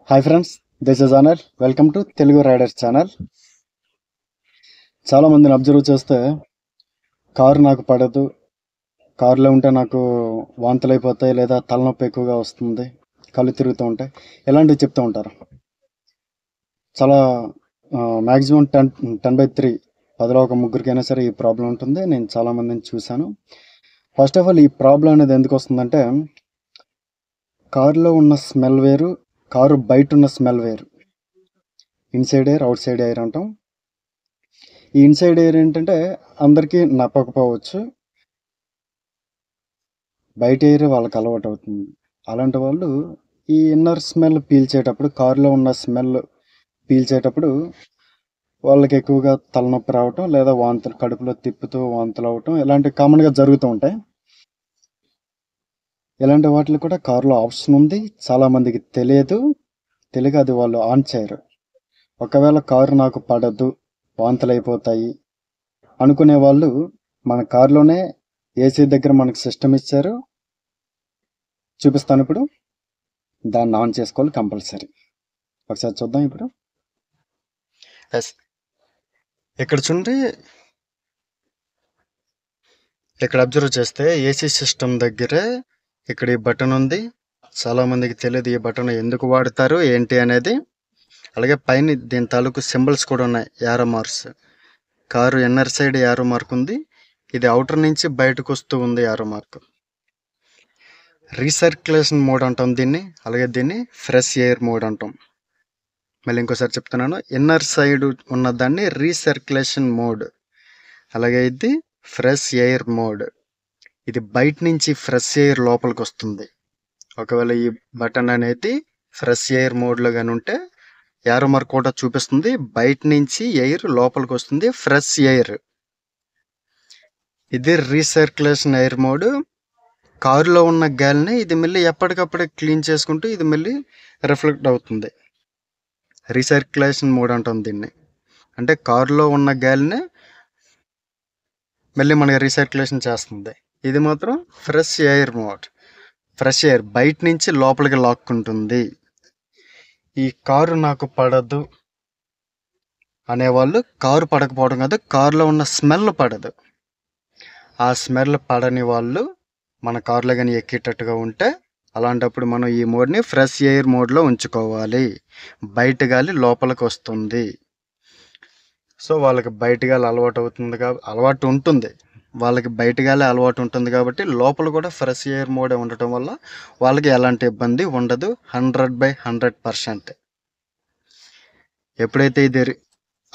Hi friends, this is అనర్. Welcome to Telugu riders channel. చాలామందిని observe చేస్తే కారు నాకు పడదు, కారులో ఉంటే నాకు వాంతులు అయిపోతాయి, లేదా తలనొప్పి ఎక్కువగా వస్తుంది, కళ్ళు తిరుగుతూ ఉంటాయి, ఇలాంటివి చెప్తూ ఉంటారు. చాలా మ్యాక్సిమం 10/3 10లో ఒక ముగ్గురికైనా సరే ఈ ప్రాబ్లం ఉంటుంది. నేను చాలామందిని చూశాను. ఫస్ట్ ఆఫ్ ఆల్, ఈ ప్రాబ్లం అనేది ఎందుకు వస్తుందంటే, కారులో ఉన్న స్మెల్ వేరు, కారు బయట ఉన్న స్మెల్ వేరు. Inside air, out side air అంటాం. ఈ ఇన్సైడ్ ఎయిర్ ఏంటంటే అందరికీ నప్పకపోవచ్చు, బయట ఎయిర్ వాళ్ళకి అలవాటు అవుతుంది. అలాంటి వాళ్ళు ఈ ఇన్నర్ స్మెల్ పీల్చేటప్పుడు, కారులో ఉన్న స్మెల్ పీల్చేటప్పుడు వాళ్ళకి ఎక్కువగా తలనొప్పి రావటం, లేదా వాంతులు, కడుపులో తిప్పుతూ వాంతులు అవటం, ఇలాంటివి కామన్గా జరుగుతూ ఉంటాయి. ఇలాంటి వాటికి కూడా కారులో ఆప్షన్ ఉంది. చాలామందికి తెలియక అది వాళ్ళు ఆన్ చేయరు. ఒకవేళ కారు నాకు పడదు, వాంతులు అయిపోతాయి అనుకునే వాళ్ళు మన కారులోనే ఏసీ దగ్గర మనకు సిస్టమ్ ఇచ్చారు, చూపిస్తాను. ఇప్పుడు దాన్ని ఆన్ చేసుకోవాలి కంపల్సరీ. ఒకసారి చూద్దాం. ఇప్పుడు ఎస్, ఇక్కడ చూడండి, ఇక్కడ అబ్జర్వ్ చేస్తే ఏసీ సిస్టమ్ దగ్గరే ఇక్కడ ఈ బటన్ ఉంది. చాలామందికి తెలియదు ఈ బటన్ ఎందుకు వాడతారు ఏంటి అనేది. అలాగే పైన దీని తాలూకు సింబల్స్ కూడా ఉన్నాయి, arrow marks. Car inner side arrow mark ఉంది, ఇది అవుటర్ నుంచి బయటకు వస్తూ ఉంది యారో మార్క్. రీసర్క్యులేషన్ మోడ్ అంటాం దీన్ని, అలాగే దీన్ని ఫ్రెష్ ఎయిర్ మోడ్ అంటాం. మళ్ళీ ఇంకోసారి చెప్తున్నాను, ఇన్నర్ సైడ్ ఉన్నదాన్ని రీసర్క్యులేషన్ మోడ్, అలాగే ఇది ఫ్రెష్ ఎయిర్ మోడ్. ఇది బయట నుంచి ఫ్రెష్ ఎయిర్ లోపలికి వస్తుంది. ఒకవేళ ఈ బటన్ అనేది ఫ్రెష్ ఎయిర్ మోడ్లో కానీ ఉంటే యారో మార్క్ కూడా చూపిస్తుంది, బయట నుంచి ఎయిర్ లోపలికి వస్తుంది, ఫ్రెష్ ఎయిర్. ఇది రీసర్క్యులేషన్ ఎయిర్ మోడ్. కారులో ఉన్న గాలిని ఇది మళ్ళీ ఎప్పటికప్పుడే క్లీన్ చేసుకుంటూ ఇది మళ్ళీ రిఫ్లెక్ట్ అవుతుంది. రీసర్క్యులేషన్ మోడ్ అంటాం దీన్ని. అంటే కారులో ఉన్న గాలిని మళ్ళీ మనకి రీసర్క్యులేషన్ చేస్తుంది. ఇది మాత్రం fresh air mode. Fresh air బయట నుంచి లోపలికి లాక్కుంటుంది. ఈ కారు నాకు పడదు అనేవాళ్ళు కారు పడకపోవడం కాదు, కారులో ఉన్న స్మెల్ పడదు. ఆ స్మెల్ పడని వాళ్ళు మన కారులో కానీ ఎక్కేటట్టుగా ఉంటే, అలాంటప్పుడు మనం ఈ మోడ్ని ఫ్రెష్ ఎయిర్ మోడ్లో ఉంచుకోవాలి. బయట గాలి లోపలికి వస్తుంది. సో వాళ్ళకి బయట గాలి అలవాటు ఉంటుంది, వాళ్ళకి బయట గాలి అలవాటు ఉంటుంది కాబట్టి లోపల కూడా ఫ్రెష్ ఎయిర్ మోడే ఉండటం వల్ల వాళ్ళకి ఎలాంటి ఇబ్బంది ఉండదు. 100/100%. ఎప్పుడైతే ఇది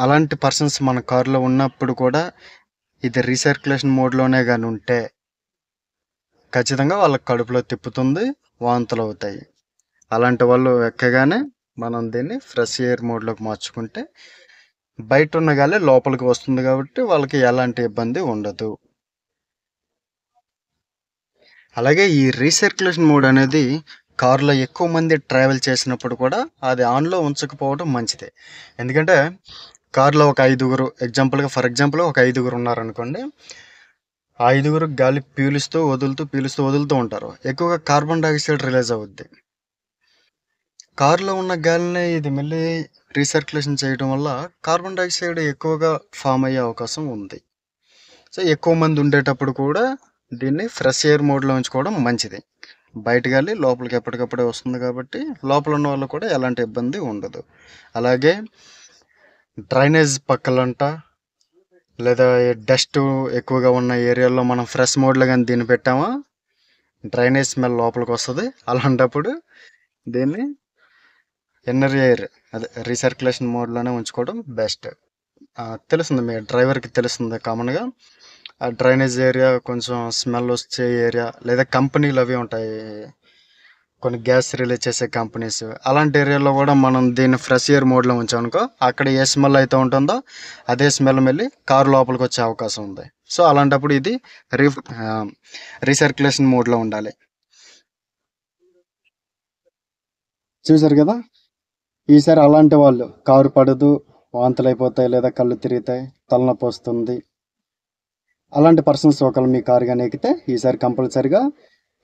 అలాంటి పర్సన్స్ మన కారులో ఉన్నప్పుడు కూడా ఇది రీసర్క్యులేషన్ మోడ్లోనే కానీ ఉంటే ఖచ్చితంగా వాళ్ళకి కడుపులో తిప్పుతుంది, వాంతులు అవుతాయి. అలాంటి వాళ్ళు ఎక్కగానే మనం దీన్ని ఫ్రెష్ ఎయిర్ మోడ్లోకి మార్చుకుంటే బయట ఉన్న గాలి లోపలికి వస్తుంది కాబట్టి వాళ్ళకి ఎలాంటి ఇబ్బంది ఉండదు. అలాగే ఈ రీసర్క్యులేషన్ మోడ్ అనేది కారులో ఎక్కువ మంది ట్రావెల్ చేసినప్పుడు కూడా అది ఆన్లో ఉంచకపోవడం మంచిదే. ఎందుకంటే కారులో ఒక 5గురు, ఫర్ ఎగ్జాంపుల్ ఒక 5గురు ఉన్నారనుకోండి. ఆ 5గురు గాలి పీలుస్తూ వదులుతూ ఉంటారు. ఎక్కువగా కార్బన్ డైఆక్సైడ్ రిలీజ్ అవుద్ది. కారులో ఉన్న గాలిని ఇది మళ్ళీ రీసర్క్యులేషన్ చేయడం వల్ల కార్బన్ డైఆక్సైడ్ ఎక్కువగా ఫామ్ అయ్యే అవకాశం ఉంది. సో ఎక్కువ మంది ఉండేటప్పుడు కూడా దీన్ని ఫ్రెష్ ఎయిర్ మోడ్లో ఉంచుకోవడం మంచిది. బయట గాలి లోపలికి ఎప్పటికప్పుడే వస్తుంది కాబట్టి లోపల ఉన్న వాళ్ళు కూడా ఎలాంటి ఇబ్బంది ఉండదు. అలాగే డ్రైనేజ్ పక్కలంట, లేదా డస్ట్ ఎక్కువగా ఉన్న ఏరియాలో మనం ఫ్రెష్ మోడ్లో కానీ దీన్ని పెట్టామా, డ్రైనేజ్ స్మెల్ లోపలికి వస్తుంది. అలాంటప్పుడు దీన్ని ఇన్నర్ ఎయిర్, అదే రీసర్క్యులేషన్ మోడ్లోనే ఉంచుకోవడం బెస్ట్. తెలుస్తుంది, మీ డ్రైవర్కి తెలుస్తుంది కామన్గా. ఆ డ్రైనేజ్ ఏరియా కొంచెం స్మెల్ వచ్చే ఏరియా, లేదా కంపెనీలు అవి ఉంటాయి, కొన్ని గ్యాస్ రిలీజ్ చేసే కంపెనీస్, అలాంటి ఏరియాలో కూడా మనం దీన్ని ఫ్రెష్ ఎయిర్ మోడ్లో ఉంచామనుకో, అక్కడ ఏ స్మెల్ అయితే ఉంటుందో అదే స్మెల్ మళ్ళీ కారు లోపలికి వచ్చే అవకాశం ఉంది. సో అలాంటప్పుడు ఇది రీసర్క్యులేషన్ మోడ్లో ఉండాలి. చూసారు కదా, ఈసారి అలాంటి వాళ్ళు కారు పడదు, వాంతులు అయిపోతాయి, లేదా కళ్ళు తిరుగుతాయి, తలనొప్పి వస్తుంది, అలాంటి పర్సన్స్ ఒకళ్ళు మీ కారు కానీ ఎక్కితే ఈసారి కంపల్సరిగా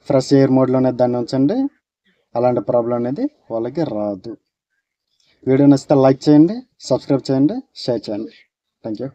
ఫ్రెష్ ఎయిర్ మోడ్లోనే దాన్ని ఉంచండి. అలాంటి ప్రాబ్లం అనేది వాళ్ళకి రాదు. వీడియో నచ్చితే లైక్ చేయండి, సబ్స్క్రైబ్ చేయండి, షేర్ చేయండి. Thank you.